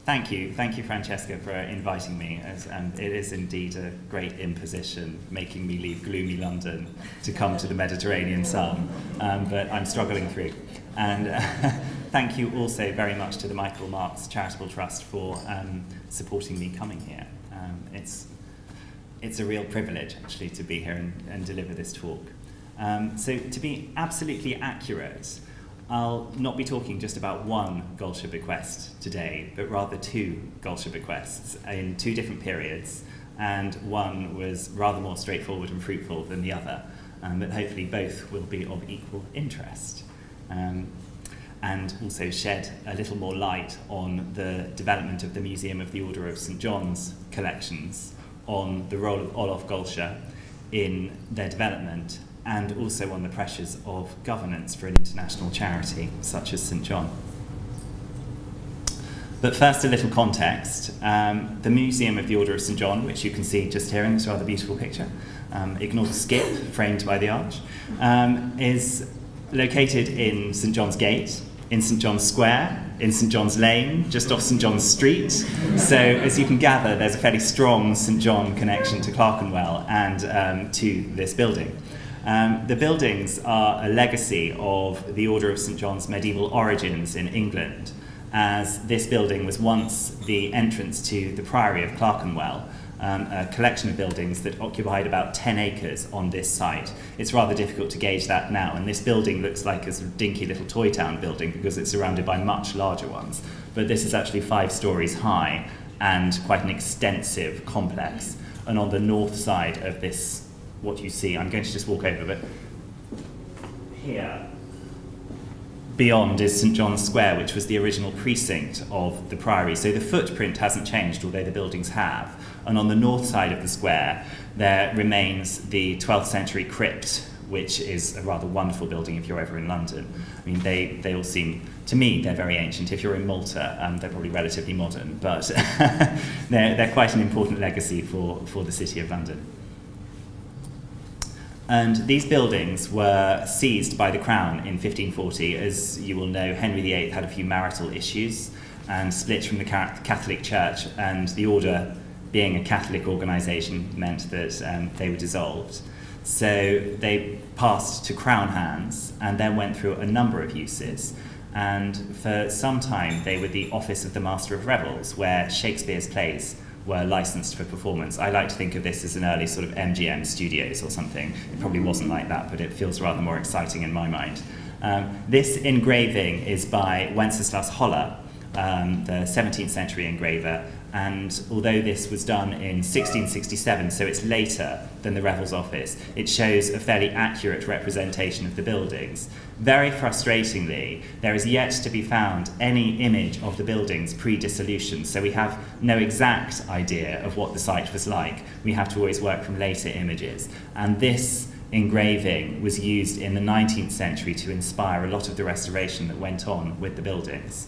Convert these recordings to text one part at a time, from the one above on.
Thank you, Francesca, for inviting me. It is indeed a great imposition, making me leave gloomy London to come to the Mediterranean sun, but I'm struggling through. And thank you also very much to the Michael Marks Charitable Trust for supporting me coming here. It's a real privilege, actually, to be here and deliver this talk. So to be absolutely accurate, I'll not be talking just about one Gollcher bequest today, but rather two Gollcher bequests in two different periods, and one was rather more straightforward and fruitful than the other, but hopefully both will be of equal interest, and also shed a little more light on the development of the Museum of the Order of St. John's collections, on the role of Olof Gollcher in their development, and also on the pressures of governance for an international charity such as St. John. But first, a little context. The Museum of the Order of St. John, which you can see just here in this rather beautiful picture, ignore the skip framed by the arch, is located in St. John's Gate, in St. John's Square, in St. John's Lane, just off St. John's Street. So as you can gather, there's a fairly strong St. John connection to Clerkenwell and to this building. The buildings are a legacy of the Order of St. John's medieval origins in England, as this building was once the entrance to the Priory of Clerkenwell, a collection of buildings that occupied about 10 acres on this site. It's rather difficult to gauge that now, and this building looks like a sort of dinky little toy town building because it's surrounded by much larger ones. But this is actually 5 stories high and quite an extensive complex. And on the north side of this, what you see, I'm going to just walk over, but here, beyond is St. John's Square, which was the original precinct of the Priory. So the footprint hasn't changed, although the buildings have. And on the north side of the square, there remains the 12th century crypt, which is a rather wonderful building if you're ever in London. I mean, they all seem, to me, they're very ancient. If you're in Malta, they're probably relatively modern, but they're quite an important legacy for the City of London. And these buildings were seized by the Crown in 1540. As you will know, Henry VIII had a few marital issues and split from the Catholic Church, and the order, being a Catholic organisation, meant that they were dissolved. So they passed to Crown hands and then went through a number of uses. And for some time, they were the office of the Master of Revels, where Shakespeare's plays were licensed for performance. I like to think of this as an early sort of MGM studios or something. It probably wasn't like that, but it feels rather more exciting in my mind. This engraving is by Wenceslas Holler, the 17th century engraver, and although this was done in 1667, so it's later than the Revels office, it shows a fairly accurate representation of the buildings. Very frustratingly, there is yet to be found any image of the buildings pre-dissolution, so we have no exact idea of what the site was like. We have to always work from later images. And this engraving was used in the 19th century to inspire a lot of the restoration that went on with the buildings.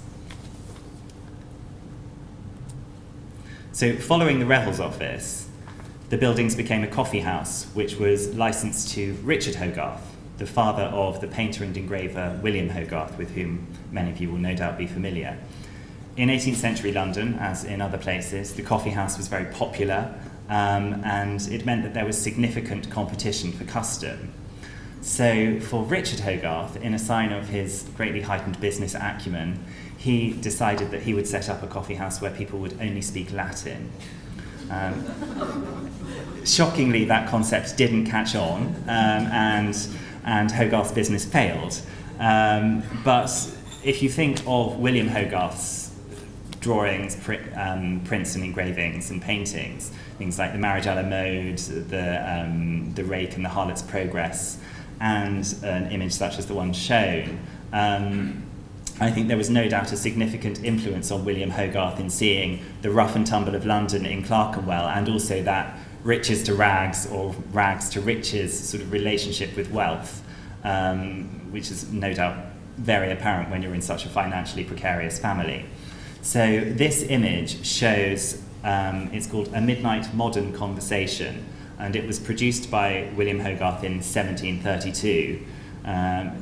So following the Revels office, the buildings became a coffee house, which was licensed to Richard Hogarth, the father of the painter and engraver William Hogarth, with whom many of you will no doubt be familiar. In 18th century London, as in other places, the coffee house was very popular, and it meant that there was significant competition for custom. So for Richard Hogarth, in a sign of his greatly heightened business acumen, he decided that he would set up a coffee house where people would only speak Latin. Shockingly, that concept didn't catch on, and Hogarth's business failed. But if you think of William Hogarth's drawings, prints and engravings and paintings, things like the Marriage a la Mode, the Rake and the Harlot's Progress, and an image such as the one shown, I think there was no doubt a significant influence on William Hogarth in seeing the rough and tumble of London in Clerkenwell, and also that riches to rags or rags to riches sort of relationship with wealth, which is no doubt very apparent when you're in such a financially precarious family. So this image shows, it's called A Midnight Modern Conversation, and it was produced by William Hogarth in 1732,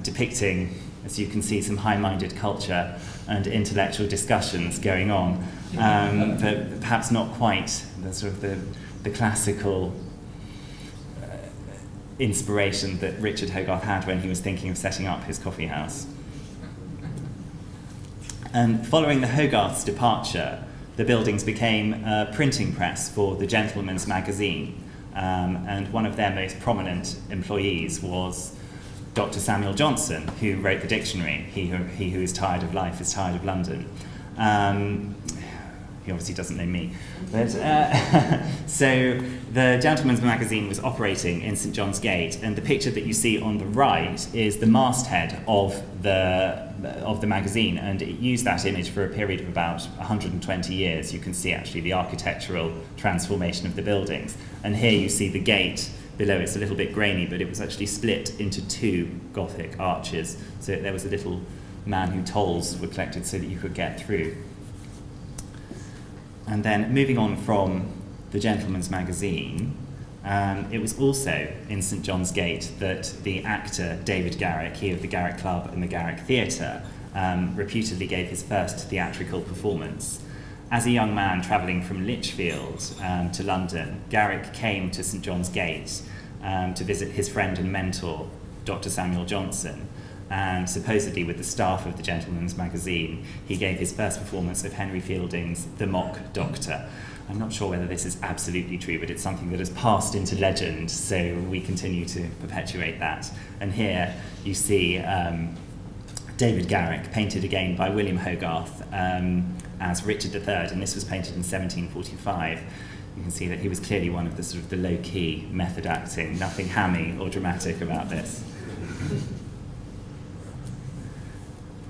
depicting as you can see, some high-minded culture and intellectual discussions going on, but perhaps not quite the sort of the classical inspiration that Richard Hogarth had when he was thinking of setting up his coffee house. And following the Hogarth's departure, the buildings became a printing press for the Gentleman's Magazine, and one of their most prominent employees was Dr. Samuel Johnson, who wrote the dictionary, He who is tired of life is tired of London. He obviously doesn't know me. But, so the Gentleman's Magazine was operating in St John's Gate, and the picture that you see on the right is the masthead of the magazine, and it used that image for a period of about 120 years. You can see actually the architectural transformation of the buildings. And here you see the gate below. It's a little bit grainy, but it was actually split into two Gothic arches. So there was a little man who tolls were collected so that you could get through. And then moving on from the Gentleman's Magazine, it was also in St John's Gate that the actor David Garrick, he of the Garrick Club and the Garrick Theatre, reputedly gave his first theatrical performance. As a young man travelling from Lichfield to London, Garrick came to St John's Gate to visit his friend and mentor, Dr. Samuel Johnson, and supposedly with the staff of the Gentleman's Magazine, he gave his first performance of Henry Fielding's The Mock Doctor. I'm not sure whether this is absolutely true, but it's something that has passed into legend, so we continue to perpetuate that. And here you see David Garrick, painted again by William Hogarth as Richard III, and this was painted in 1745. You can see that he was clearly one of the sort of the low-key method acting, nothing hammy or dramatic about this.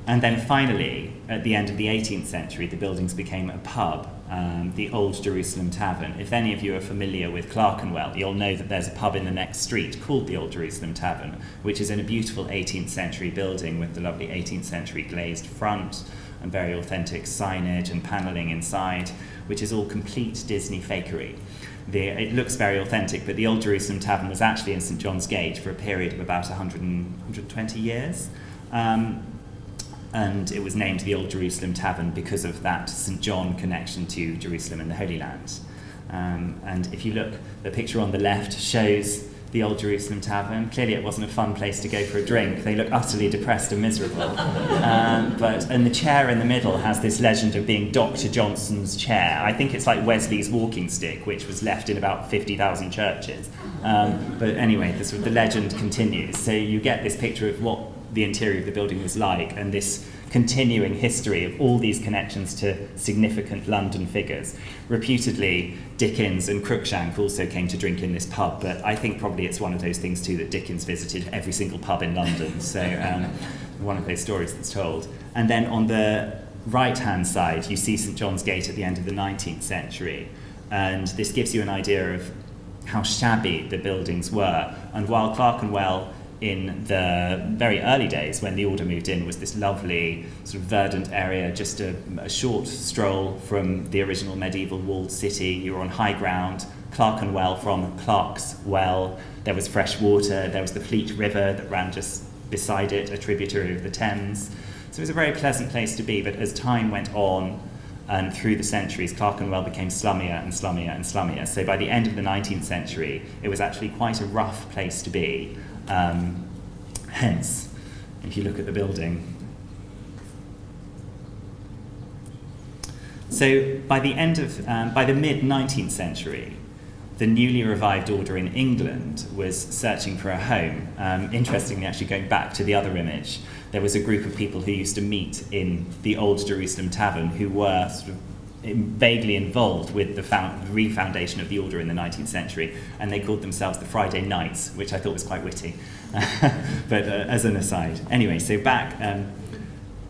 And then finally, at the end of the 18th century, the buildings became a pub, the Old Jerusalem Tavern. If any of you are familiar with Clerkenwell, you'll know that there's a pub in the next street called the Old Jerusalem Tavern, which is in a beautiful 18th century building with the lovely 18th century glazed front and very authentic signage and panelling inside, which is all complete Disney fakery. It looks very authentic, but the Old Jerusalem Tavern was actually in St John's Gate for a period of about 120 years. And it was named the Old Jerusalem Tavern because of that St John connection to Jerusalem and the Holy Land. And if you look, the picture on the left shows the Old Jerusalem Tavern. Clearly it wasn't a fun place to go for a drink. They look utterly depressed and miserable. And the chair in the middle has this legend of being Dr. Johnson's chair. I think it's like Wesley's walking stick, which was left in about 50,000 churches. But anyway, the legend continues. So you get this picture of what the interior of the building was like, and this continuing history of all these connections to significant London figures. Reputedly, Dickens and Cruikshank also came to drink in this pub, but I think probably it's one of those things too that Dickens visited every single pub in London, so one of those stories that's told. And then on the right-hand side, you see St John's Gate at the end of the 19th century, and this gives you an idea of how shabby the buildings were. And while Clerkenwell in the very early days when the order moved in was this lovely sort of verdant area, just a short stroll from the original medieval walled city. You were on high ground. Clerkenwell from Clark's Well, there was fresh water, there was the Fleet River that ran just beside it, a tributary of the Thames. So it was a very pleasant place to be, but as time went on and through the centuries, Clerkenwell became slummier and slummier and slummier. So by the end of the 19th century, it was actually quite a rough place to be. Hence, if you look at the building. So by the mid-19th century, the newly revived order in England was searching for a home. Interestingly, actually going back to the other image, there was a group of people who used to meet in the Old Jerusalem Tavern who were sort of vaguely involved with the refoundation of the order in the 19th century, and they called themselves the Friday Knights, which I thought was quite witty, but as an aside. Anyway, so back,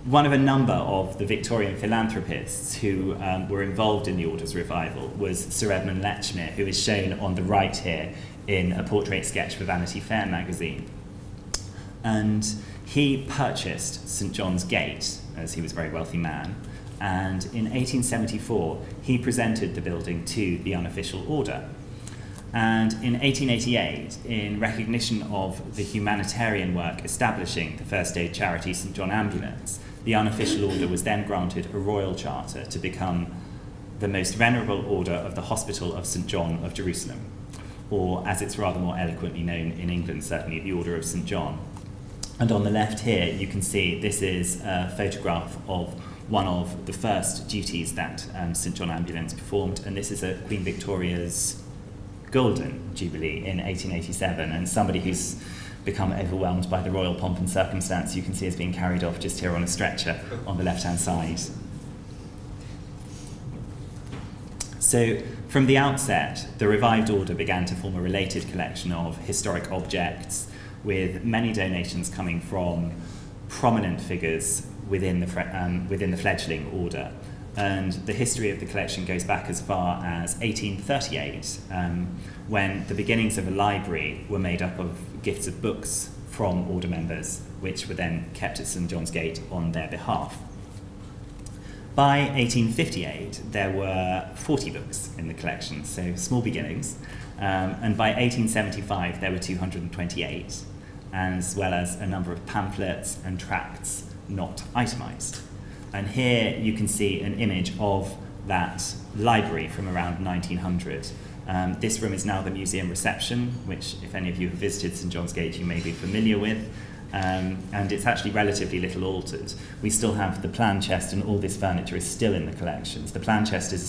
one of a number of the Victorian philanthropists who were involved in the order's revival was Sir Edmund Lechmere, who is shown on the right here in a portrait sketch for Vanity Fair magazine. And he purchased St John's Gate, as he was a very wealthy man, and in 1874 he presented the building to the unofficial order. And in 1888, in recognition of the humanitarian work establishing the first aid charity St John Ambulance, the unofficial order was then granted a royal charter to become the most venerable order of the Hospital of St John of Jerusalem, or as it's rather more eloquently known in England, certainly, the Order of St John. And on the left here, you can see this is a photograph of one of the first duties that St John Ambulance performed, and this is at Queen Victoria's Golden Jubilee in 1887, and somebody who's become overwhelmed by the royal pomp and circumstance you can see is being carried off just here on a stretcher on the left-hand side. So from the outset, the revived order began to form a related collection of historic objects, with many donations coming from prominent figures within the fledgling order. And the history of the collection goes back as far as 1838, when the beginnings of a library were made up of gifts of books from order members, which were then kept at St John's Gate on their behalf. By 1858, there were 40 books in the collection, so small beginnings. And by 1875, there were 228, as well as a number of pamphlets and tracts not itemised. And here you can see an image of that library from around 1900. This room is now the museum reception, which, if any of you have visited St John's Gate, you may be familiar with. And it's actually relatively little altered. We still have the plan chest, and all this furniture is still in the collections. The plan chest is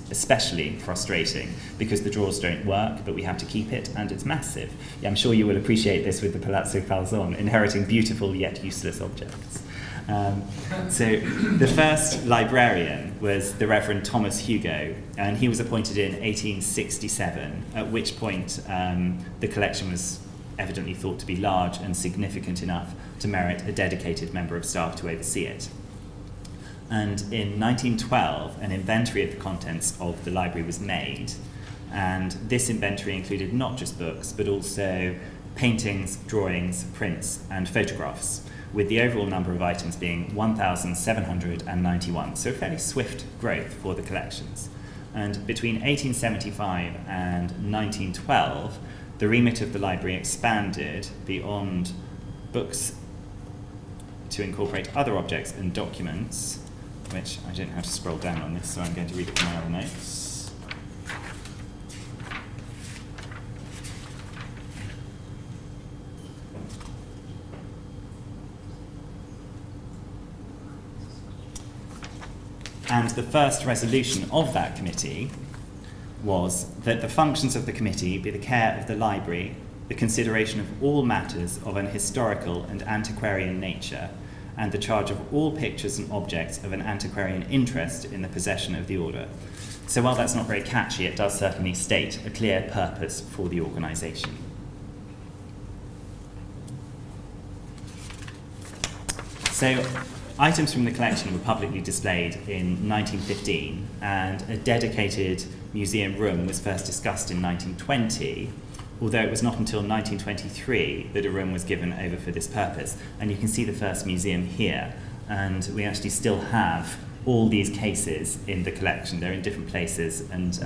especially frustrating because the drawers don't work, but we have to keep it, and it's massive. Yeah, I'm sure you will appreciate this with the Palazzo Falson, inheriting beautiful yet useless objects. So the first librarian was the Reverend Thomas Hugo, and he was appointed in 1867, at which point the collection was evidently thought to be large and significant enough to merit a dedicated member of staff to oversee it. And in 1912, an inventory of the contents of the library was made, and this inventory included not just books, but also paintings, drawings, prints, and photographs, with the overall number of items being 1,791, so a fairly swift growth for the collections. And between 1875 and 1912, the remit of the library expanded beyond books to incorporate other objects and documents, which I don't know how to scroll down on this, so I'm going to read it from my other notes. And the first resolution of that committee was that the functions of the committee be the care of the library, the consideration of all matters of an historical and antiquarian nature, and the charge of all pictures and objects of an antiquarian interest in the possession of the order. So while that's not very catchy, it does certainly state a clear purpose for the organisation. So items from the collection were publicly displayed in 1915, and a dedicated museum room was first discussed in 1920, although it was not until 1923 that a room was given over for this purpose. And you can see the first museum here, and we actually still have all these cases in the collection. They're in different places, and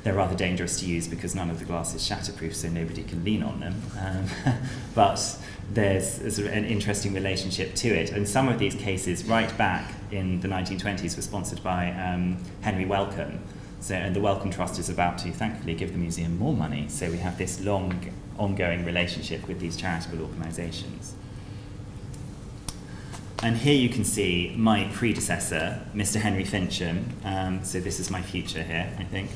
they're rather dangerous to use because none of the glass is shatterproof, so nobody can lean on them. But there's sort of an interesting relationship to it. And some of these cases, right back in the 1920s, were sponsored by Henry Wellcome. So, and the Wellcome Trust is about to, thankfully, give the museum more money. So we have this long, ongoing relationship with these charitable organisations. And here you can see my predecessor, Mr. Henry Fincham, so this is my future here, I think,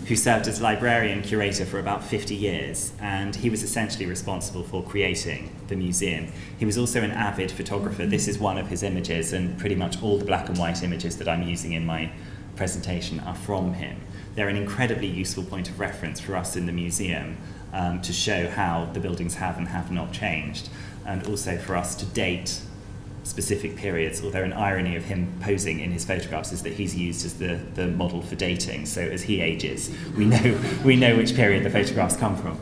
who served as librarian curator for about 50 years, and he was essentially responsible for creating the museum. He was also an avid photographer. This is one of his images, and pretty much all the black and white images that I'm using in my presentation are from him. They're an incredibly useful point of reference for us in the museum to show how the buildings have and have not changed, and also for us to date specific periods, although an irony of him posing in his photographs is that he's used as the model for dating, so as he ages, we know which period the photographs come from.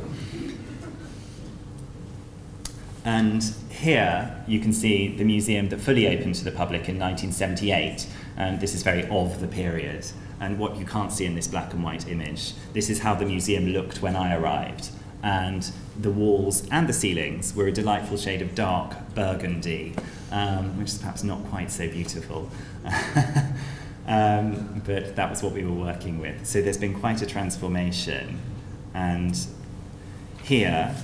And here you can see the museum that fully opened to the public in 1978, and this is very of the period. And what you can't see in this black and white image, this is how the museum looked when I arrived. And the walls and the ceilings were a delightful shade of dark burgundy, which is perhaps not quite so beautiful. But that was what we were working with. So there's been quite a transformation. And here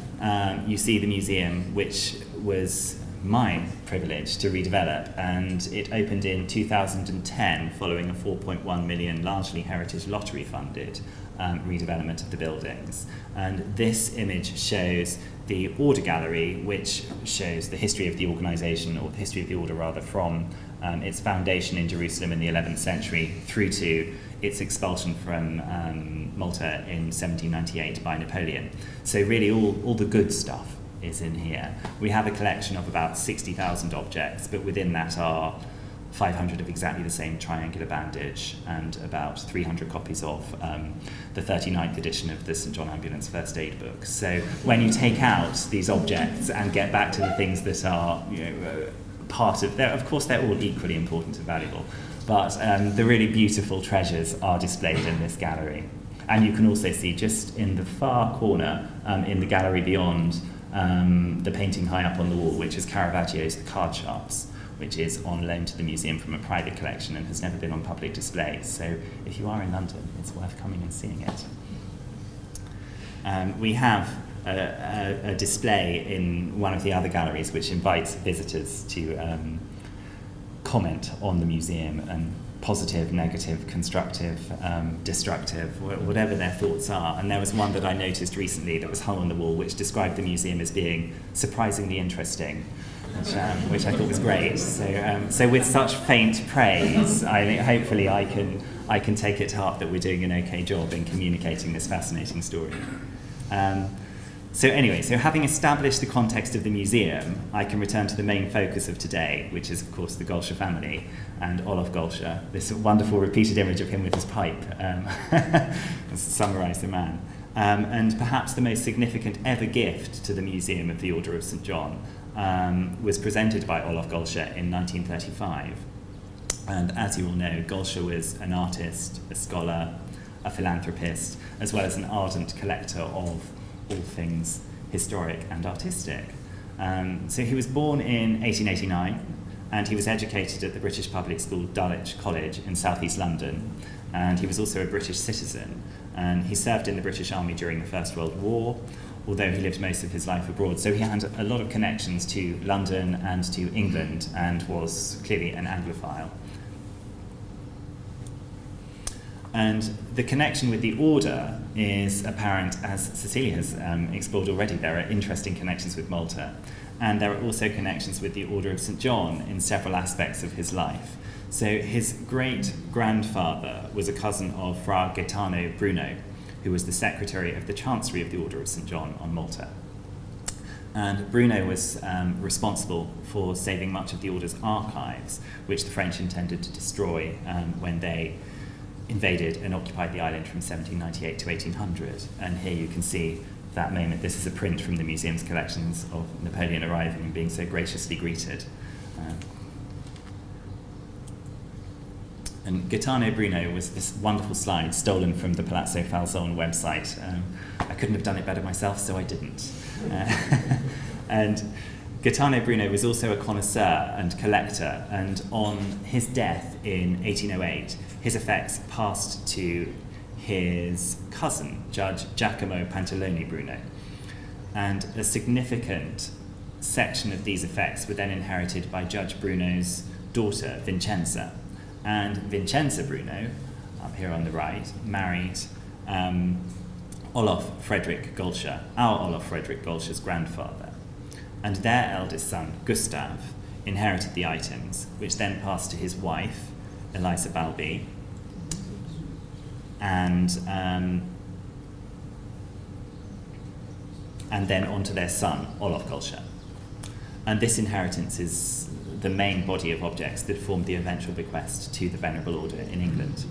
you see the museum, which was my privilege to redevelop, and it opened in 2010 following a 4.1 million largely heritage lottery funded redevelopment of the buildings. And this image shows the Order Gallery, which shows the history of the organisation, or the history of the Order rather, from its foundation in Jerusalem in the 11th century through to its expulsion from Malta in 1798 by Napoleon. So really all the good stuff is in here. We have a collection of about 60,000 objects, but within that are 500 of exactly the same triangular bandage and about 300 copies of the 39th edition of the St John Ambulance First Aid Book. So when you take out these objects and get back to the things that are part of, of course they're all equally important and valuable, but the really beautiful treasures are displayed in this gallery. And you can also see just in the far corner, in the gallery beyond, the painting high up on the wall, which is Caravaggio's The Card Sharps, which is on loan to the museum from a private collection and has never been on public display. So if you are in London, it's worth coming and seeing it. We have a display in one of the other galleries which invites visitors to comment on the museum, and positive, negative, constructive, destructive, whatever their thoughts are. And there was one that I noticed recently that was hung on the wall which described the museum as being surprisingly interesting, which I thought was great. So with such faint praise, I think hopefully I can take it to heart that we're doing an okay job in communicating this fascinating story. So having established the context of the museum, I can return to the main focus of today, which is, of course, the Gollcher family and Olof Gollcher, this wonderful repeated image of him with his pipe, to summarise the man. And perhaps the most significant ever gift to the Museum of the Order of St John was presented by Olof Gollcher in 1935. And as you all know, Gollcher was an artist, a scholar, a philanthropist, as well as an ardent collector of all things historic and artistic. So he was born in 1889, and he was educated at the British public school Dulwich College in southeast London, and he was also a British citizen. And he served in the British Army during the First World War, although he lived most of his life abroad. So he had a lot of connections to London and to England, and was clearly an Anglophile. And the connection with the Order is apparent, as Cecilia has explored already. There are interesting connections with Malta, and there are also connections with the Order of St John in several aspects of his life. So his great-grandfather was a cousin of Fra Gaetano Bruno, who was the secretary of the Chancery of the Order of St John on Malta. And Bruno was responsible for saving much of the Order's archives, which the French intended to destroy when they invaded and occupied the island from 1798 to 1800. And here you can see that moment. This is a print from the museum's collections of Napoleon arriving and being so graciously greeted. And Gaetano Bruno was this wonderful slide stolen from the Palazzo Falson website. I couldn't have done it better myself, so I didn't. And Gaetano Bruno was also a connoisseur and collector, and on his death in 1808, his effects passed to his cousin, Judge Giacomo Pantaloni Bruno. And a significant section of these effects were then inherited by Judge Bruno's daughter, Vincenza. And Vincenza Bruno, up here on the right, married Olof Frederick Gollcher, our Olof Frederick Gollcher's grandfather. And their eldest son, Gustav, inherited the items, which then passed to his wife, Eliza Balby, and then on to their son, Olof Gollcher. And this inheritance is the main body of objects that formed the eventual bequest to the Venerable Order in England.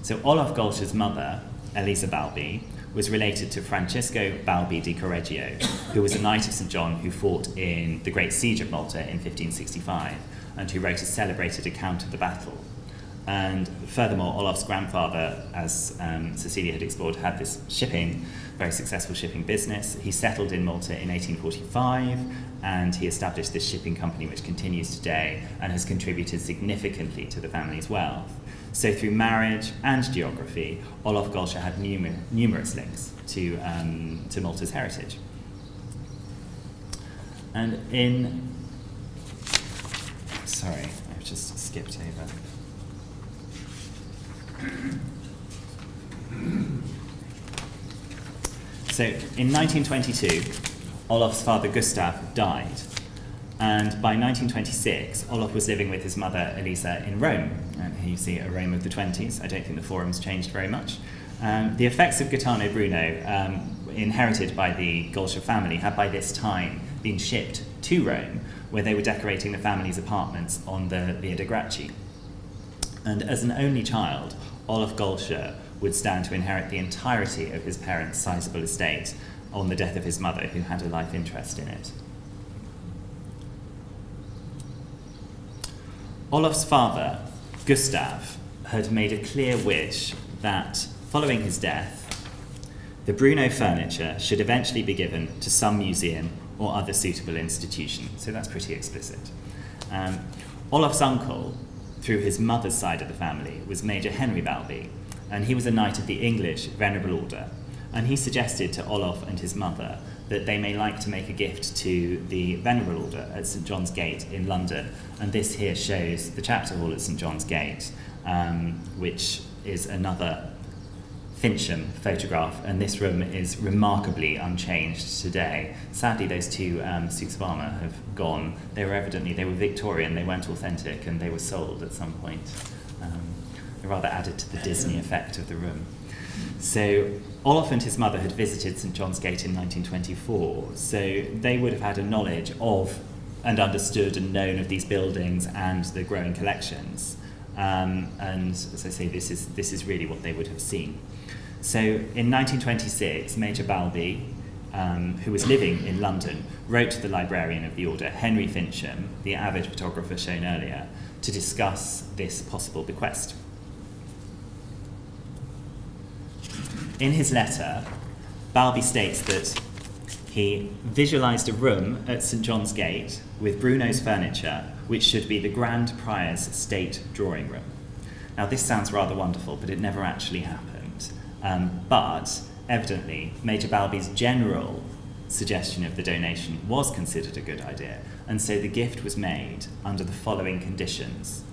So Olof Gollcher's mother, Eliza Balby, was related to Francisco Balbi di Correggio, who was a knight of St. John who fought in the Great Siege of Malta in 1565 and who wrote a celebrated account of the battle. And furthermore, Olof's grandfather, as Cecilia had explored, had this very successful shipping business. He settled in Malta in 1845, and he established this shipping company which continues today and has contributed significantly to the family's wealth. So through marriage and geography, Olof Gollcher had numerous links to Malta's heritage. And sorry, I've just skipped over. So in 1922, Olof's father Gustav died, and by 1926, Olof was living with his mother Elisa in Rome. And here you see a Rome of the 20s. I don't think the forum's changed very much. The effects of Gaetano Bruno, inherited by the Gollcher family, had by this time been shipped to Rome, where they were decorating the family's apartments on the Via de' Gracchi. And as an only child, Olof Gollcher would stand to inherit the entirety of his parents' sizable estate on the death of his mother, who had a life interest in it. Olof's father, Gustav, had made a clear wish that, following his death, the Bruno furniture should eventually be given to some museum or other suitable institution. So that's pretty explicit. Olof's uncle, through his mother's side of the family, was Major Henry Balbi, and he was a knight of the English Venerable Order. And he suggested to Olof and his mother that they may like to make a gift to the Venerable Order at St. John's Gate in London. And this here shows the chapter hall at St. John's Gate, which is another Fincham photograph, and this room is remarkably unchanged today. Sadly, those two suits of armour have gone. They were Victorian, they weren't authentic, and they were sold at some point. They rather added to the Disney effect of the room. So Olof and his mother had visited St. John's Gate in 1924, so they would have had a knowledge of and understood and known of these buildings and the growing collections. And as I say, this is really what they would have seen. So in 1926, Major Balbi, who was living in London, wrote to the librarian of the order, Henry Fincham, the avid photographer shown earlier, to discuss this possible bequest. In his letter, Balbi states that he visualised a room at St. John's Gate with Bruno's furniture, which should be the Grand Prior's state drawing room. Now, this sounds rather wonderful, but it never actually happened. But evidently, Major Balbi's general suggestion of the donation was considered a good idea, and so the gift was made under the following conditions.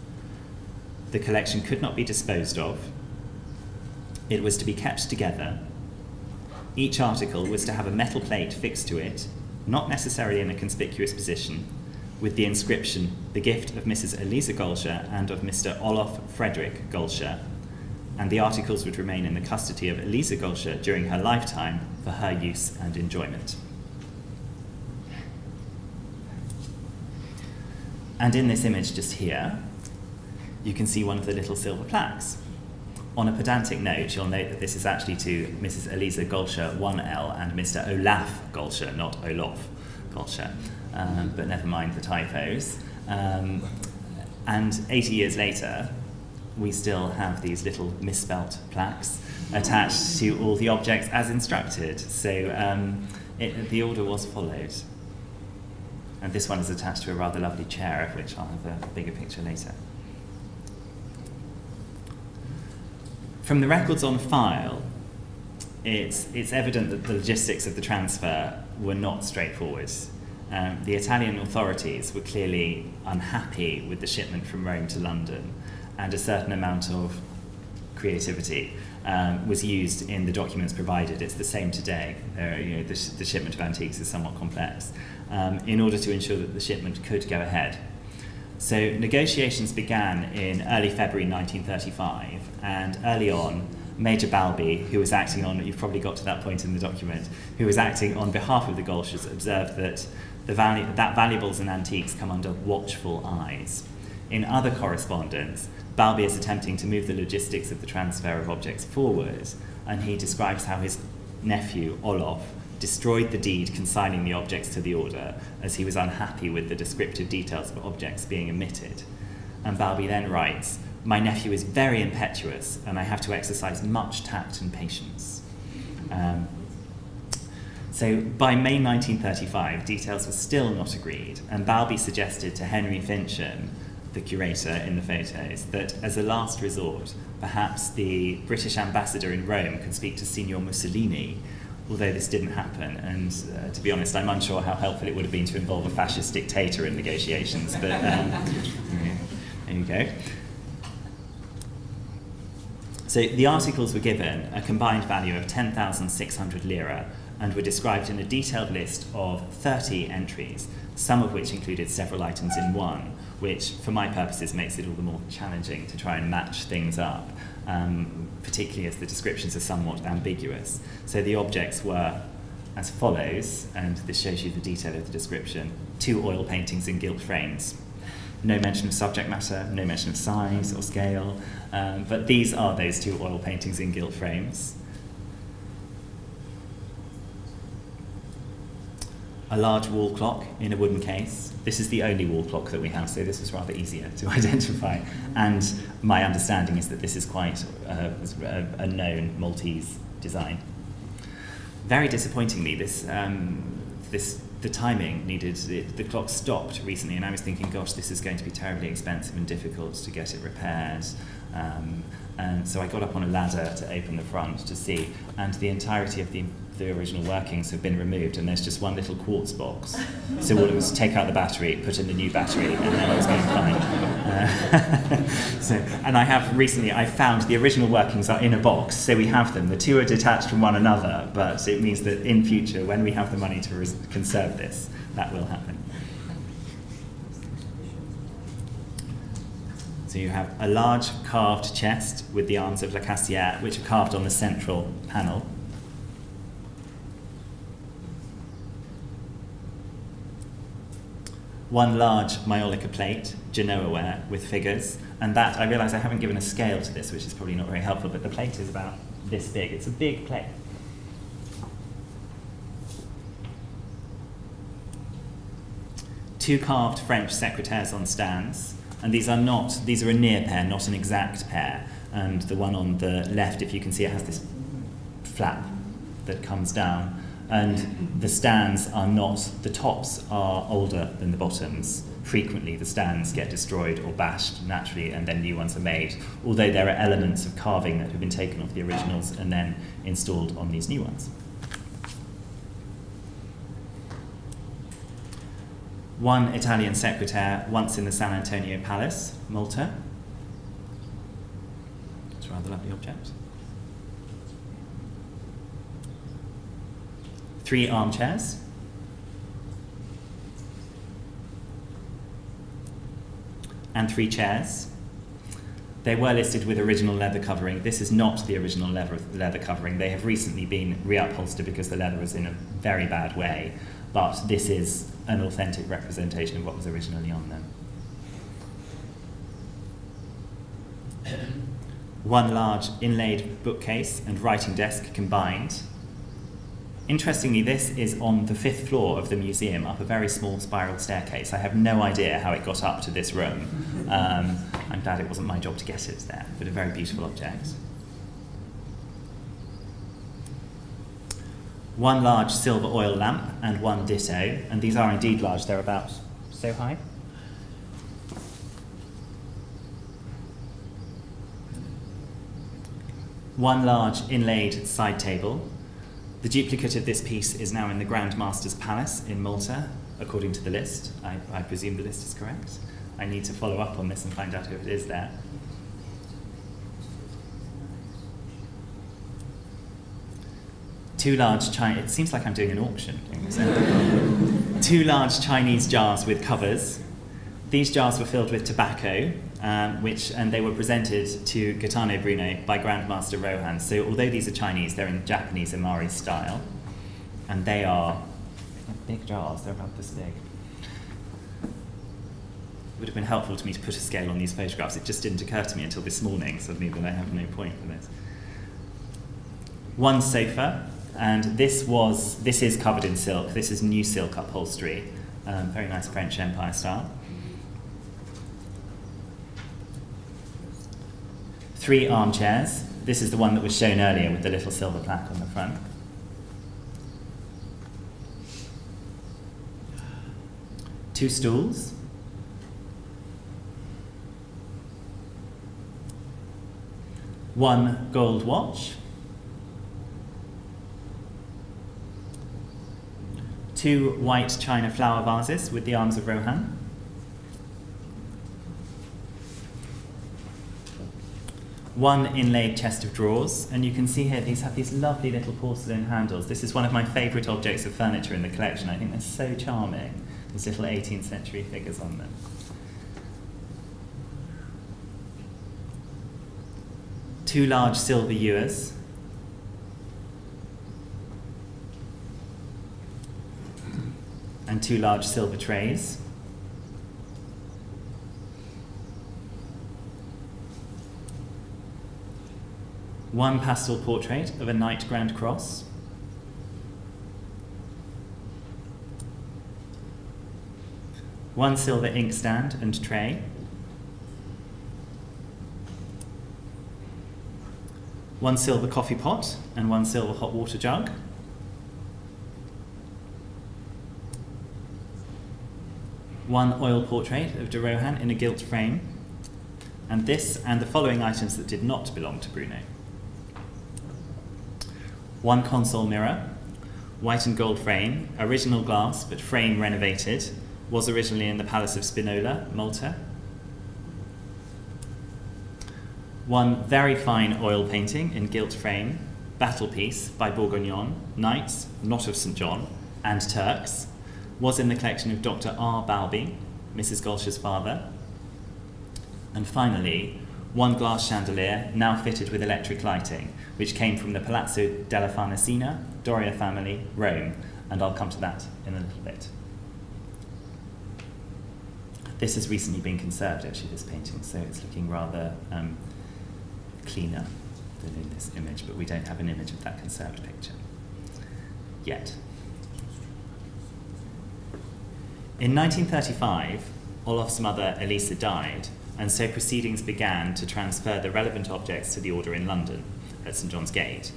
The collection could not be disposed of. It was to be kept together. Each article was to have a metal plate fixed to it, not necessarily in a conspicuous position, with the inscription, "The gift of Mrs. Elisa Gollcher and of Mr. Olof Frederick Gollcher," and the articles would remain in the custody of Elisa Gollcher during her lifetime for her use and enjoyment. And in this image just here, you can see one of the little silver plaques. On a pedantic note, you'll note that this is actually to Mrs. Elisa Gollcher 1L and Mr. Olaf Gollcher, not Olof Gollcher, but never mind the typos. And 80 years later, we still have these little misspelt plaques attached to all the objects as instructed. So the order was followed. And this one is attached to a rather lovely chair, of which I'll have a bigger picture later. From the records on file, it's evident that the logistics of the transfer were not straightforward. The Italian authorities were clearly unhappy with the shipment from Rome to London, and a certain amount of creativity was used in the documents provided. It's the same today. The shipment of antiques is somewhat complex, in order to ensure that the shipment could go ahead. So negotiations began in early February 1935, and early on, Major Balbi, who was acting on, you've probably got to that point in the document, who was acting on behalf of the Gollchers, observed that that valuables and antiques come under watchful eyes. In other correspondence, Balbi is attempting to move the logistics of the transfer of objects forward, and he describes how his nephew, Olof, destroyed the deed consigning the objects to the order as he was unhappy with the descriptive details of objects being omitted. And Balby then writes, "My nephew is very impetuous and I have to exercise much tact and patience." So by May 1935, details were still not agreed, and Balby suggested to Henry Fincham, the curator in the photos, that as a last resort, perhaps the British ambassador in Rome could speak to Signor Mussolini, although this didn't happen, and to be honest, I'm unsure how helpful it would have been to involve a fascist dictator in negotiations, but there you go. So the articles were given a combined value of 10,600 lira and were described in a detailed list of 30 entries, some of which included several items in one, which for my purposes makes it all the more challenging to try and match things up, particularly as the descriptions are somewhat ambiguous. So the objects were as follows, and this shows you the detail of the description: 2 oil paintings in gilt frames. No mention of subject matter, no mention of size or scale, but these are those 2 oil paintings in gilt frames. A large wall clock in a wooden case. This is the only wall clock that we have, so this was rather easier to identify. And my understanding is that this is quite a known Maltese design. Very disappointingly, the timing needed, the clock stopped recently, and I was thinking, gosh, this is going to be terribly expensive and difficult to get it repaired. And so I got up on a ladder to open the front to see, and the entirety of the original workings have been removed, and there's just one little quartz box. So all it was take out the battery, put in the new battery, and then it was going fine. And I found the original workings are in a box, so we have them. The 2 are detached from one another, but it means that in future, when we have the money to conserve this, that will happen. So you have a large carved chest with the arms of La Cassière, which are carved on the central panel. One large maiolica plate, Genoa ware, with figures, and that, I realise I haven't given a scale to this, which is probably not very helpful, but the plate is about this big. It's a big plate. Two carved French secretaires on stands, and these are a near pair, not an exact pair, and the one on the left, if you can see, it has this flap that comes down. And the stands are not, the tops are older than the bottoms. Frequently the stands get destroyed or bashed naturally and then new ones are made, although there are elements of carving that have been taken off the originals and then installed on these new ones. One Italian secretaire, once in the San Antonio Palace, Malta. It's a rather lovely object. 3 armchairs. And 3 chairs. They were listed with original leather covering. This is not the original leather covering. They have recently been reupholstered because the leather was in a very bad way, but this is an authentic representation of what was originally on them. One large inlaid bookcase and writing desk combined. Interestingly, this is on the 5th floor of the museum, up a very small spiral staircase. I have no idea how it got up to this room. I'm glad it wasn't my job to get it there, but a very beautiful object. One large silver oil lamp and one ditto, and these are indeed large. They're about so high. One large inlaid side table. The duplicate of this piece is now in the Grand Master's Palace in Malta, according to the list. I presume the list is correct. I need to follow up on this and find out if it is there. Two large it seems like I'm doing an auction. 2 large Chinese jars with covers. These jars were filled with tobacco, and they were presented to Gaetano Bruno by Grandmaster Rohan. So although these are Chinese, they're in Japanese Imari style, and they are big jars. They're about this big. It would have been helpful to me to put a scale on these photographs. It just didn't occur to me until this morning, suddenly, that I have no point for this. One sofa, And this is covered in silk. This is new silk upholstery, very nice French Empire style. 3 armchairs. This is the one that was shown earlier with the little silver plaque on the front. 2 stools. 1 gold watch. 2 white china flower vases with the arms of Rohan. 1 inlaid chest of drawers, and you can see here these have these lovely little porcelain handles. This is one of my favourite objects of furniture in the collection. I think they're so charming, these little 18th century figures on them. Two large silver ewers. And 2 large silver trays. One pastel portrait of a Knight Grand Cross. One silver inkstand and tray. One silver coffee pot and 1 silver hot water jug. One oil portrait of de Rohan in a gilt frame. And this and the following items that did not belong to Bruno. 1 console mirror, white and gold frame, original glass but frame renovated, was originally in the Palace of Spinola, Malta. 1 very fine oil painting in gilt frame, battle piece by Bourguignon, Knights, not of St. John, and Turks, was in the collection of Dr. R. Balby, Mrs. Gollcher's father. And finally, 1 glass chandelier, now fitted with electric lighting, which came from the Palazzo della Farnesina, Doria family, Rome, and I'll come to that in a little bit. This has recently been conserved, actually, this painting, so it's looking rather cleaner than in this image, but we don't have an image of that conserved picture yet. In 1935, Olof's mother, Elisa, died, and so proceedings began to transfer the relevant objects to the order in London, at St. John's Gate.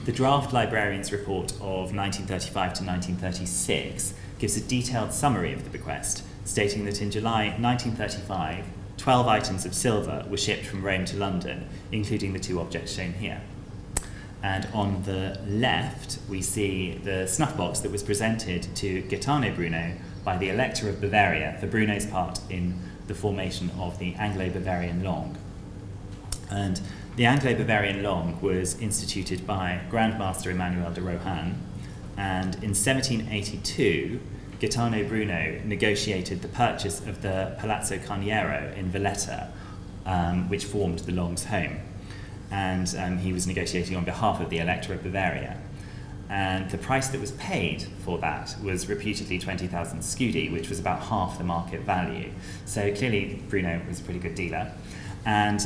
The draft librarian's report of 1935 to 1936 gives a detailed summary of the bequest, stating that in July 1935, 12 items of silver were shipped from Rome to London, including the 2 objects shown here. And on the left, we see the snuff box that was presented to Gaetano Bruno by the Elector of Bavaria for Bruno's part in the formation of the Anglo-Bavarian Long. And the Anglo-Bavarian Long was instituted by Grandmaster Emmanuel de Rohan, and in 1782, Gaetano Bruno negotiated the purchase of the Palazzo Carniero in Valletta, which formed the Long's home. And he was negotiating on behalf of the Elector of Bavaria. And the price that was paid for that was reputedly 20,000 scudi, which was about half the market value. So clearly Bruno was a pretty good dealer. And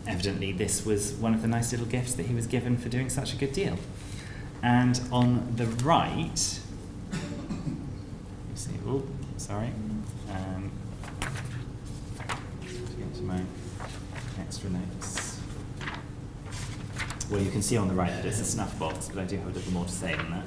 evidently this was one of the nice little gifts that he was given for doing such a good deal. And on the right, you see, oh, sorry. To get to my extra notes. Well, you can see on the right that it's a snuff box, but I do have a little more to say than that.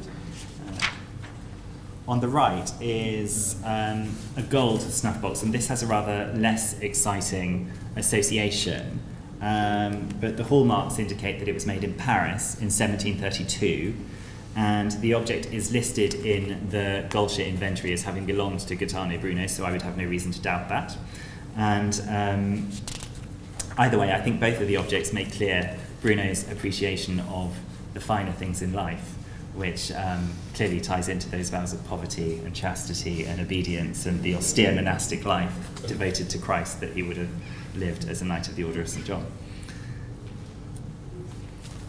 On the right is a gold snuff box, and this has a rather less exciting association. But the hallmarks indicate that it was made in Paris in 1732, and the object is listed in the Gollcher inventory as having belonged to Gaetano Bruno, so I would have no reason to doubt that. And either way, I think both of the objects make clear Bruno's appreciation of the finer things in life, which clearly ties into those vows of poverty and chastity and obedience and the austere monastic life devoted to Christ that he would have lived as a Knight of the Order of St. John.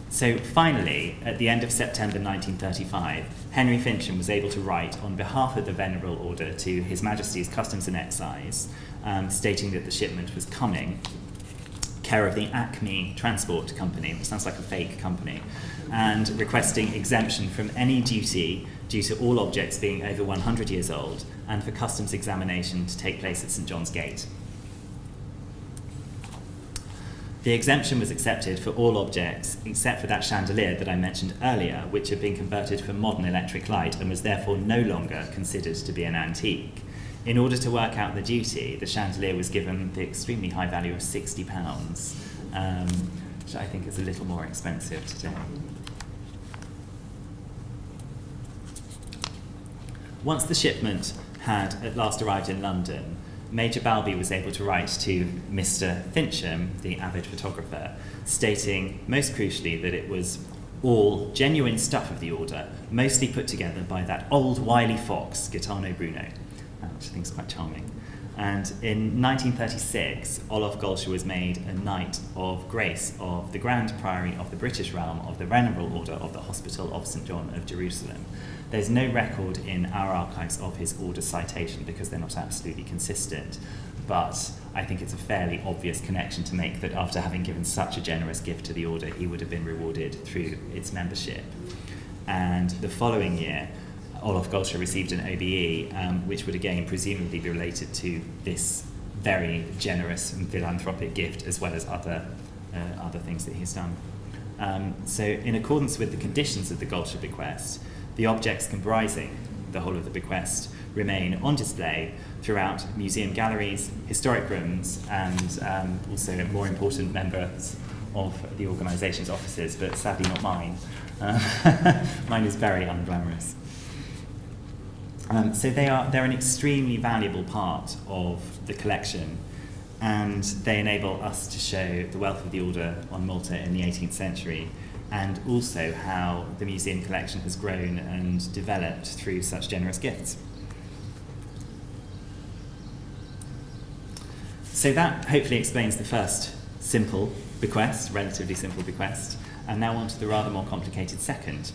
So finally, at the end of September 1935, Henry Fincham was able to write on behalf of the Venerable Order to His Majesty's Customs and Excise, stating that the shipment was coming, care of the Acme Transport Company, which sounds like a fake company, and requesting exemption from any duty due to all objects being over 100 years old, and for customs examination to take place at St John's Gate. The exemption was accepted for all objects except for that chandelier that I mentioned earlier, which had been converted for modern electric light and was therefore no longer considered to be an antique. In order to work out the duty, the chandelier was given the extremely high value of £60, which I think is a little more expensive today. Once the shipment had at last arrived in London, Major Balby was able to write to Mr. Fincham, the avid photographer, stating, most crucially, that it was all genuine stuff of the order, mostly put together by that old wily fox, Gaetano Bruno, which I think is quite charming. And in 1936, Olof Gollcher was made a Knight of Grace of the Grand Priory of the British Realm of the Venerable Order of the Hospital of St John of Jerusalem. There's no record in our archives of his order citation because they're not absolutely consistent, but I think it's a fairly obvious connection to make that after having given such a generous gift to the order, he would have been rewarded through its membership. And the following year, Olof Gollcher received an OBE, which would again presumably be related to this very generous and philanthropic gift, as well as other things that he's done. So in accordance with the conditions of the Gollcher bequest, the objects comprising the whole of the bequest remain on display throughout museum galleries, historic rooms, and also more important members of the organisation's offices, but sadly not mine. Mine is very unglamorous. So they're an extremely valuable part of the collection, and they enable us to show the wealth of the order on Malta in the 18th century, and also how the museum collection has grown and developed through such generous gifts. So that hopefully explains the first simple bequest, relatively simple bequest, and now on to the rather more complicated second.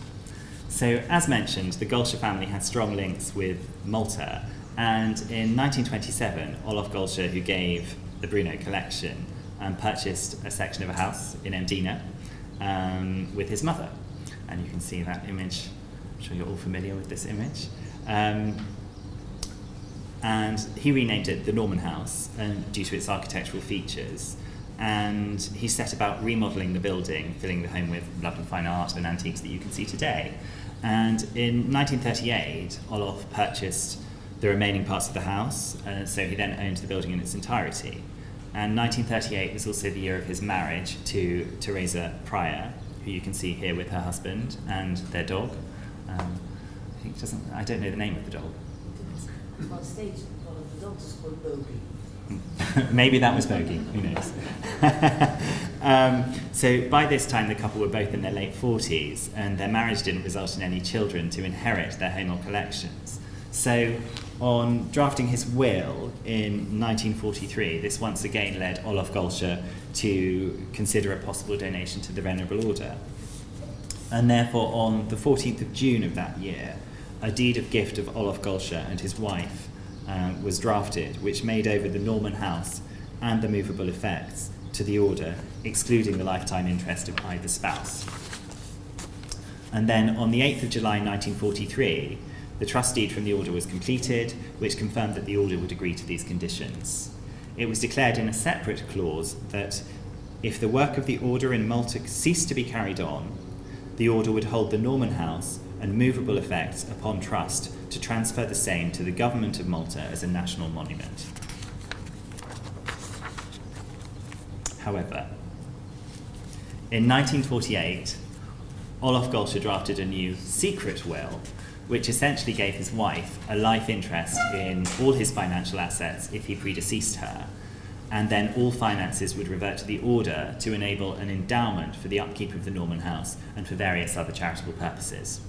So, as mentioned, the Gollcher family had strong links with Malta, and in 1927, Olof Gollcher, who gave the Bruno collection, purchased a section of a house in Mdina with his mother. And you can see that image. I'm sure you're all familiar with this image. And he renamed it the Norman House due to its architectural features. And he set about remodelling the building, filling the home with lovely fine art and antiques that you can see today. And in 1938, Olof purchased the remaining parts of the house, so he then owned the building in its entirety. And 1938 was also the year of his marriage to Teresa Pryor, who you can see here with her husband and their dog. I don't know the name of the dog. On stage, one of the dogs is called Bogey. Maybe that was Bogey, who knows. So by this time the couple were both in their late 40s, and their marriage didn't result in any children to inherit their home or collections. So on drafting his will in 1943, this once again led Olof Gollcher to consider a possible donation to the Venerable Order. And therefore on the 14th of June of that year, a deed of gift of Olof Gollcher and his wife was drafted, which made over the Norman house and the movable effects to the order, excluding the lifetime interest of either spouse. And then on the 8th of July 1943, the trust deed from the order was completed, which confirmed that the order would agree to these conditions. It was declared in a separate clause that if the work of the order in Malta ceased to be carried on, the order would hold the Norman house and movable effects upon trust to transfer the same to the government of Malta as a national monument. However, in 1948, Olof Gollcher drafted a new secret will, which essentially gave his wife a life interest in all his financial assets if he predeceased her, and then all finances would revert to the order to enable an endowment for the upkeep of the Norman house and for various other charitable purposes.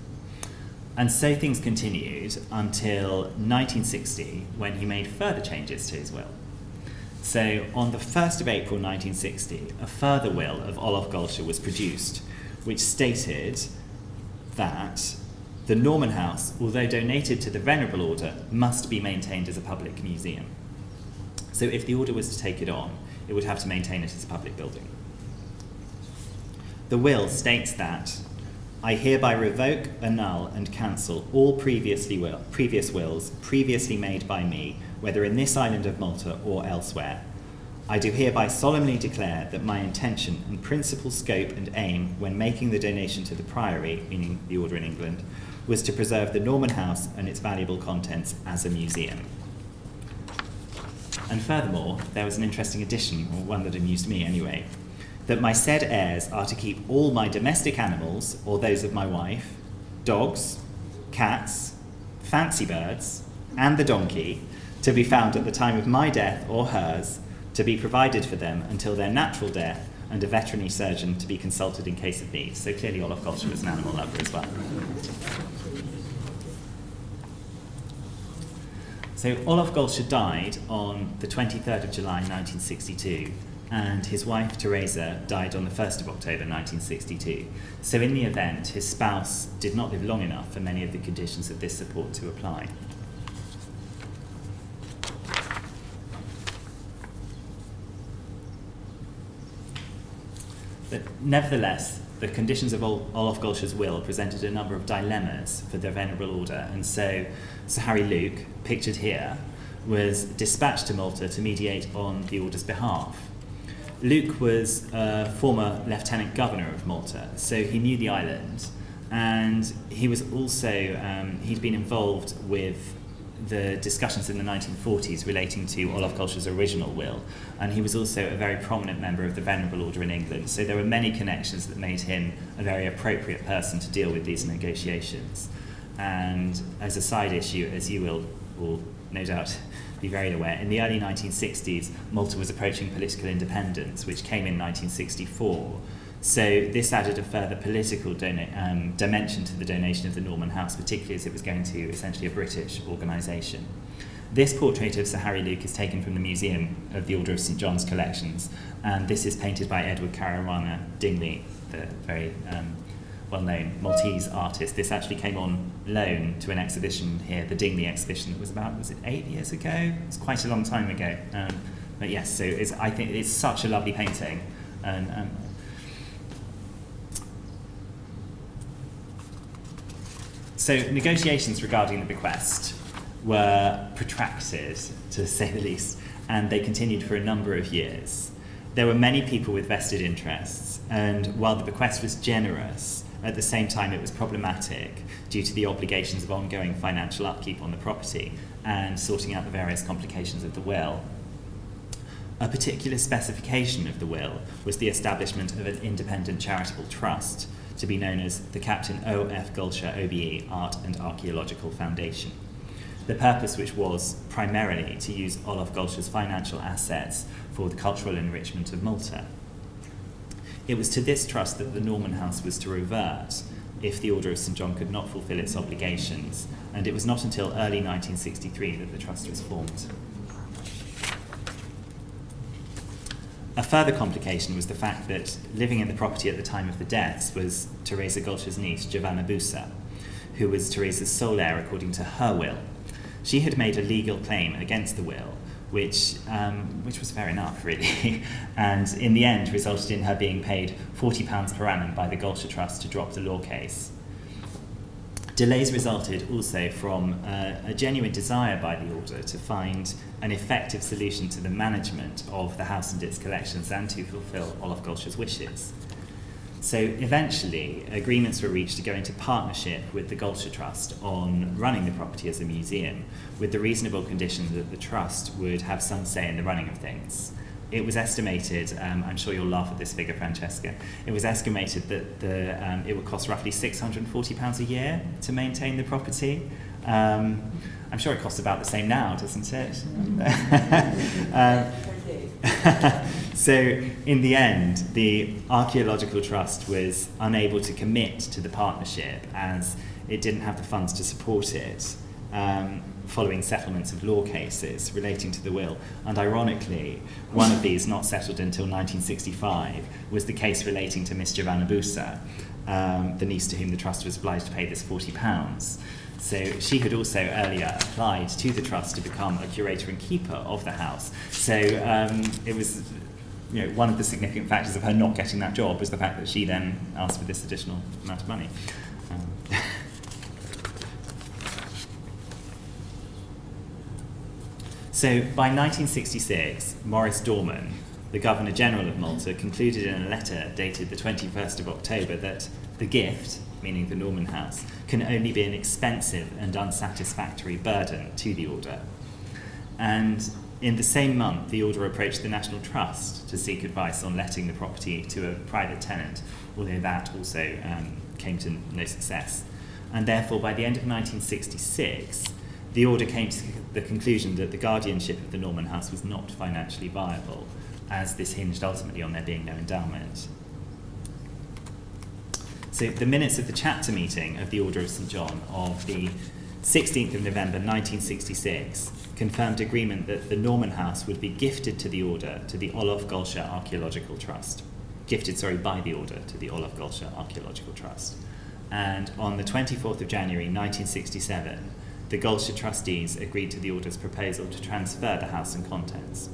And so things continued until 1960, when he made further changes to his will. So on the 1st of April 1960, a further will of Olof Gollcher was produced, which stated that the Norman house, although donated to the Venerable Order, must be maintained as a public museum. So if the order was to take it on, it would have to maintain it as a public building. The will states that I hereby revoke, annul, and cancel all previous wills previously made by me, whether in this island of Malta or elsewhere. I do hereby solemnly declare that my intention and principal scope and aim when making the donation to the Priory, meaning the Order in England, was to preserve the Norman House and its valuable contents as a museum. And furthermore, there was an interesting addition, or one that amused me anyway, that my said heirs are to keep all my domestic animals, or those of my wife, dogs, cats, fancy birds, and the donkey, to be found at the time of my death or hers, to be provided for them until their natural death, and a veterinary surgeon to be consulted in case of need. So clearly Olof Gollcher was an animal lover as well. So Olof Gollcher died on the 23rd of July 1962, and his wife Teresa died on the 1st of October 1962. So in the event, his spouse did not live long enough for many of the conditions of this support to apply. But nevertheless, the conditions of Olof Gollcher's will presented a number of dilemmas for the Venerable Order, and so Sir Harry Luke, pictured here, was dispatched to Malta to mediate on the Order's behalf. Luke was a former Lieutenant Governor of Malta, so he knew the island, and he was also, he'd been involved with the discussions in the 1940s relating to Olof Gollcher's original will, and he was also a very prominent member of the Venerable Order in England, so there were many connections that made him a very appropriate person to deal with these negotiations. And as a side issue, as you will no doubt be very aware, in the early 1960s, Malta was approaching political independence, which came in 1964. So this added a further political dimension to the donation of the Norman House, particularly as it was going to essentially a British organisation. This portrait of Sir Harry Luke is taken from the Museum of the Order of St John's collections, and this is painted by Edward Caruana Dingley, the very well-known Maltese artist. This actually came on loan to an exhibition here, the Dingley exhibition, that was it 8 years ago? It's quite a long time ago. But yes, so I think it's such a lovely painting. And so negotiations regarding the bequest were protracted, to say the least, and they continued for a number of years. There were many people with vested interests, and while the bequest was generous, at the same time it was problematic due to the obligations of ongoing financial upkeep on the property and sorting out the various complications of the will. A particular specification of the will was the establishment of an independent charitable trust to be known as the Captain O.F. Gollcher OBE Art and Archaeological Foundation. The purpose which was primarily to use Olof Gollcher's financial assets for the cultural enrichment of Malta. It was to this trust that the Norman House was to revert if the Order of St John could not fulfil its obligations, and it was not until early 1963 that the trust was formed. A further complication was the fact that living in the property at the time of the deaths was Teresa Gollcher's niece, Giovanna Busa, who was Teresa's sole heir according to her will. She had made a legal claim against the will, which was fair enough, really, and in the end resulted in her being paid £40 per annum by the Gollcher Trust to drop the law case. Delays resulted also from a genuine desire by the Order to find an effective solution to the management of the house and its collections and to fulfil Olof Gollcher's wishes. So eventually, agreements were reached to go into partnership with the Gollcher Trust on running the property as a museum, with the reasonable condition that the Trust would have some say in the running of things. It was estimated, I'm sure you'll laugh at this figure, Francesca, it was estimated that it would cost roughly £640 a year to maintain the property. I'm sure it costs about the same now, doesn't it? So in the end, the Archaeological Trust was unable to commit to the partnership as it didn't have the funds to support it, following settlements of law cases relating to the will. And ironically, one of these, not settled until 1965, was the case relating to Miss Giovanna Busa, the niece to whom the Trust was obliged to pay this £40. So she had also earlier applied to the Trust to become a curator and keeper of the house. So it was one of the significant factors of her not getting that job was the fact that she then asked for this additional amount of money. So by 1966, Maurice Dorman, the Governor General of Malta, concluded in a letter dated the 21st of October that the gift, meaning the Norman House, can only be an expensive and unsatisfactory burden to the order. And in the same month, the order approached the National Trust to seek advice on letting the property to a private tenant, although that also came to no success. And therefore, by the end of 1966, the order came to the conclusion that the guardianship of the Norman House was not financially viable, as this hinged ultimately on there being no endowment. So the minutes of the chapter meeting of the Order of St. John of the 16th of November 1966 confirmed agreement that the Norman House would be gifted to the order to the Olof Gollcher Archaeological Trust. By the order to the Olof Gollcher Archaeological Trust. And on the 24th of January 1967, the Gollcher trustees agreed to the order's proposal to transfer the house and contents.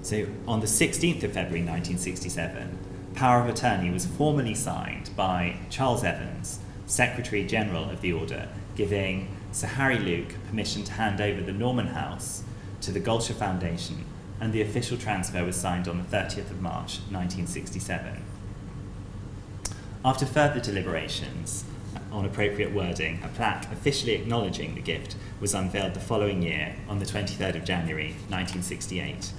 So on the 16th of February 1967, power of attorney was formally signed by Charles Evans, Secretary General of the Order, giving Sir Harry Luke permission to hand over the Norman House to the Gollcher Foundation, and the official transfer was signed on the 30th of March 1967. After further deliberations on appropriate wording, a plaque officially acknowledging the gift was unveiled the following year on the 23rd of January 1968.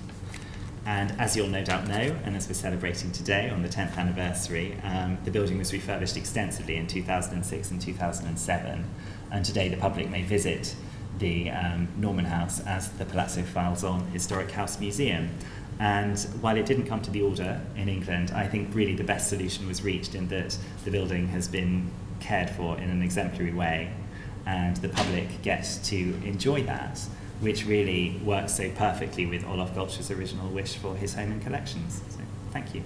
And as you'll no doubt know, and as we're celebrating today on the 10th anniversary, the building was refurbished extensively in 2006 and 2007. And today the public may visit the Norman House as the Palazzo Falson Historic House Museum. And while it didn't come to the order in England, I think really the best solution was reached in that the building has been cared for in an exemplary way, and the public get to enjoy that, which really works so perfectly with Olof Gollcher's original wish for his home and collections. So, thank you.